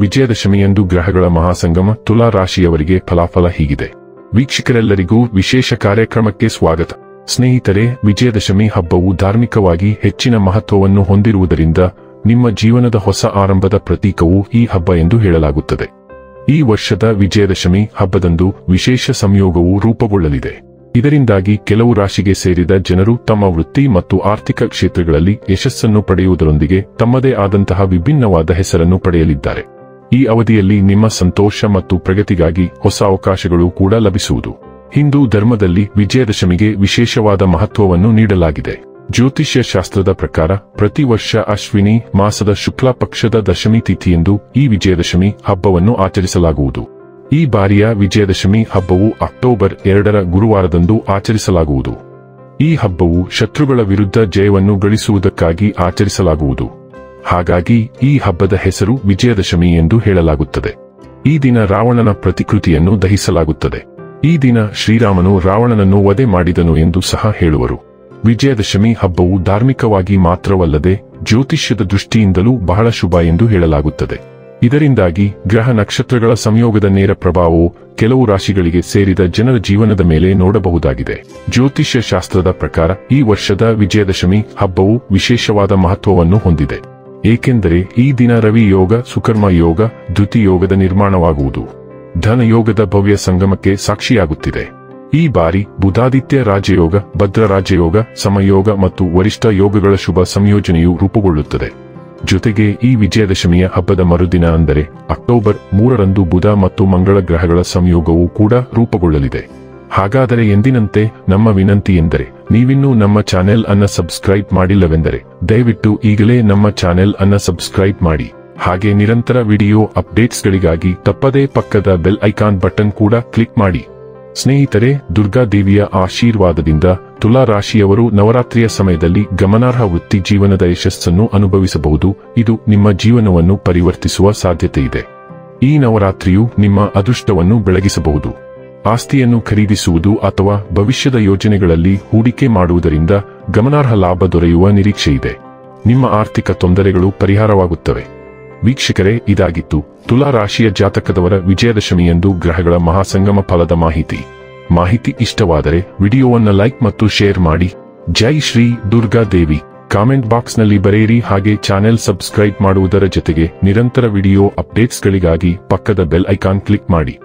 ವಿಜಯದಶಮಿಯಂದು ಗ್ರಹಗಳ ಮಹಾಸಂಗಮ ತುಲಾ ರಾಶಿಯವರಿಗೆ ಫಲಾಫಲ ಹೀಗಿದೆ. ವೀಕ್ಷಕರೆಲ್ಲರಿಗೂ ವಿಶೇಷ ಕಾರ್ಯಕ್ರಮಕ್ಕೆ ಸ್ವಾಗತ. ಸ್ನೇಹಿತರೆ, ವಿಜಯದಶಮಿ ಹಬ್ಬವು ಧಾರ್ಮಿಕವಾಗಿ ಹೆಚ್ಚಿನ ಮಹತ್ವವನ್ನು ಹೊಂದಿರುವುದರಿಂದ ನಿಮ್ಮ ಜೀವನದ ಹೊಸ ಆರಂಭದ ಪ್ರತೀಕವೂ ಈ ಹಬ್ಬ ಎಂದು ಹೇಳಲಾಗುತ್ತದೆ. ಈ ವರ್ಷದ ವಿಜಯದಶಮಿ ಹಬ್ಬದಂದು ವಿಶೇಷ ಸಂಯೋಗವು ರೂಪುಗೊಳ್ಳಲಿದೆ. ಇದರಿಂದಾಗಿ ಕೆಲವು ರಾಶಿಗೆ ಸೇರಿದ ಜನರು ತಮ್ಮ ವೃತ್ತಿ ಮತ್ತು ಆರ್ಥಿಕ ಕ್ಷೇತ್ರಗಳಲ್ಲಿ ಯಶಸ್ಸನ್ನು ಪಡೆಯುವುದರೊಂದಿಗೆ ತಮ್ಮದೇ ಆದಂತಹ ವಿಭಿನ್ನವಾದ ಹೆಸರನ್ನು ಪಡೆಯಲಿದ್ದಾರೆ. ಈ ಅವಧಿಯಲ್ಲಿ ನಿಮ್ಮ ಸಂತೋಷ ಮತ್ತು ಪ್ರಗತಿಗಾಗಿ ಹೊಸ ಅವಕಾಶಗಳು ಕೂಡ ಲಭಿಸುವುದು. ಹಿಂದೂ ಧರ್ಮದಲ್ಲಿ ವಿಜಯದಶಮಿಗೆ ವಿಶೇಷವಾದ ಮಹತ್ವವನ್ನು ನೀಡಲಾಗಿದೆ. ಜ್ಯೋತಿಷ್ಯ ಶಾಸ್ತ್ರದ ಪ್ರಕಾರ ಪ್ರತಿ ವರ್ಷ ಅಶ್ವಿನಿ ಮಾಸದ ಶುಕ್ಲ ಪಕ್ಷದ ದಶಮಿ ತಿಥಿಯಂದು ಈ ವಿಜಯದಶಮಿ ಹಬ್ಬವನ್ನು ಆಚರಿಸಲಾಗುವುದು. ಈ ಬಾರಿಯ ವಿಜಯದಶಮಿ ಹಬ್ಬವು ಅಕ್ಟೋಬರ್ 2ರ ಗುರುವಾರದಂದು ಆಚರಿಸಲಾಗುವುದು. ಈ ಹಬ್ಬವು ಶತ್ರುಗಳ ವಿರುದ್ಧ ಜಯವನ್ನು ಗಳಿಸುವುದಕ್ಕಾಗಿ ಆಚರಿಸಲಾಗುವುದು. ಹಾಗಾಗಿ ಈ ಹಬ್ಬದ ಹೆಸರು ವಿಜಯದಶಮಿ ಎಂದು ಹೇಳಲಾಗುತ್ತದೆ. ಈ ದಿನ ರಾವಣನ ಪ್ರತಿಕೃತಿಯನ್ನು ದಹಿಸಲಾಗುತ್ತದೆ. ಈ ದಿನ ಶ್ರೀರಾಮನು ರಾವಣನನ್ನು ವಧೆ ಮಾಡಿದನು ಎಂದು ಸಹ ಹೇಳುವರು. ವಿಜಯದಶಮಿ ಹಬ್ಬವು ಧಾರ್ಮಿಕವಾಗಿ ಮಾತ್ರವಲ್ಲದೆ ಜ್ಯೋತಿಷ್ಯದ ದೃಷ್ಟಿಯಿಂದಲೂ ಬಹಳ ಶುಭ ಎಂದು ಹೇಳಲಾಗುತ್ತದೆ. ಇದರಿಂದಾಗಿ ಗ್ರಹ ನಕ್ಷತ್ರಗಳ ಸಂಯೋಗದ ನೇರ ಪ್ರಭಾವವು ಕೆಲವು ರಾಶಿಗಳಿಗೆ ಸೇರಿದ ಜನರ ಜೀವನದ ಮೇಲೆ ನೋಡಬಹುದಾಗಿದೆ. ಜ್ಯೋತಿಷ್ಯ ಶಾಸ್ತ್ರದ ಪ್ರಕಾರ ಈ ವರ್ಷದ ವಿಜಯದಶಮಿ ಹಬ್ಬವು ವಿಶೇಷವಾದ ಮಹತ್ವವನ್ನು ಹೊಂದಿದೆ. ಏಕೆಂದರೆ ಈ ದಿನ ರವಿ ಯೋಗ, ಸುಕರ್ಮ ಯೋಗ, ದ್ಯುತಿ ಯೋಗದ ನಿರ್ಮಾಣವಾಗುವುದು ಧನ ಯೋಗದ ಭವ್ಯ ಸಂಗಮಕ್ಕೆ ಸಾಕ್ಷಿಯಾಗುತ್ತಿದೆ. ಈ ಬಾರಿ ಬುಧಾದಿತ್ಯ ರಾಜಯೋಗ, ಭದ್ರ ರಾಜಯೋಗ, ಸಮಯೋಗ ಮತ್ತು ವರಿಷ್ಠ ಯೋಗಗಳ ಶುಭ ಸಂಯೋಜನೆಯು ರೂಪುಗೊಳ್ಳುತ್ತದೆ. ಜೊತೆಗೆ ಈ ವಿಜಯದಶಮಿಯ ಹಬ್ಬದ ಮರುದಿನ ಅಂದರೆ ಅಕ್ಟೋಬರ್ 3ರಂದು ಬುಧ ಮತ್ತು ಮಂಗಳ ಗ್ರಹಗಳ ಸಂಯೋಗವೂ ಕೂಡ ರೂಪುಗೊಳ್ಳಲಿದೆ. ಹಾಗಾದರೆ ಎಂದಿನಂತೆ ನಮ್ಮ ವಿನಂತಿ ಎಂದರೆ, ನೀವಿನ್ನೂ ನಮ್ಮ ಚಾನೆಲ್ ಅನ್ನ ಸಬ್ಸ್ಕ್ರೈಬ್ ಮಾಡಿಲ್ಲವೆಂದರೆ ದಯವಿಟ್ಟು ಈಗಲೇ ನಮ್ಮ ಚಾನೆಲ್ ಅನ್ನ ಸಬ್ಸ್ಕ್ರೈಬ್ ಮಾಡಿ. ಹಾಗೆ ನಿರಂತರ ವಿಡಿಯೋ ಅಪ್ಡೇಟ್ಸ್ಗಳಿಗಾಗಿ ತಪ್ಪದೇ ಪಕ್ಕದ ಬೆಲ್ ಐಕಾನ್ ಬಟನ್ ಕೂಡ ಕ್ಲಿಕ್ ಮಾಡಿ. ಸ್ನೇಹಿತರೆ, ದುರ್ಗಾದೇವಿಯ ಆಶೀರ್ವಾದದಿಂದ ತುಲಾ ರಾಶಿಯವರು ನವರಾತ್ರಿಯ ಸಮಯದಲ್ಲಿ ಗಮನಾರ್ಹ ವೃತ್ತಿ ಜೀವನದ ಯಶಸ್ಸನ್ನು ಅನುಭವಿಸಬಹುದು. ಇದು ನಿಮ್ಮ ಜೀವನವನ್ನು ಪರಿವರ್ತಿಸುವ ಸಾಧ್ಯತೆಯಿದೆ. ಈ ನವರಾತ್ರಿಯು ನಿಮ್ಮ ಅದೃಷ್ಟವನ್ನು ಬೆಳಗಿಸಬಹುದು. ಆಸ್ತಿಯನ್ನು ಖರೀದಿಸುವುದು ಅಥವಾ ಭವಿಷ್ಯದ ಯೋಜನೆಗಳಲ್ಲಿ ಹೂಡಿಕೆ ಮಾಡುವುದರಿಂದ ಗಮನಾರ್ಹ ಲಾಭ ದೊರೆಯುವ ನಿರೀಕ್ಷೆಯಿದೆ. ನಿಮ್ಮ ಆರ್ಥಿಕ ತೊಂದರೆಗಳು ಪರಿಹಾರವಾಗುತ್ತವೆ. ವೀಕ್ಷಕರೇ, ಇದಾಗಿತ್ತು ತುಲಾ ರಾಶಿಯ ಜಾತಕದವರ ವಿಜಯದಶಮಿಯಂದು ಗ್ರಹಗಳ ಮಹಾಸಂಗಮ ಫಲದ ಮಾಹಿತಿ ಇಷ್ಟವಾದರೆ ವಿಡಿಯೋವನ್ನು ಲೈಕ್ ಮತ್ತು ಶೇರ್ ಮಾಡಿ. ಜೈ ಶ್ರೀ ದುರ್ಗಾದೇವಿ. ಕಾಮೆಂಟ್ ಬಾಕ್ಸ್ನಲ್ಲಿ ಬರೆಯಿರಿ. ಹಾಗೆ ಚಾನೆಲ್ ಸಬ್ಸ್ಕ್ರೈಬ್ ಮಾಡುವುದರ ಜೊತೆಗೆ ನಿರಂತರ ವಿಡಿಯೋ ಅಪ್ಡೇಟ್ಸ್ಗಳಿಗಾಗಿ ಪಕ್ಕದ ಬೆಲ್ ಐಕಾನ್ ಕ್ಲಿಕ್ ಮಾಡಿ.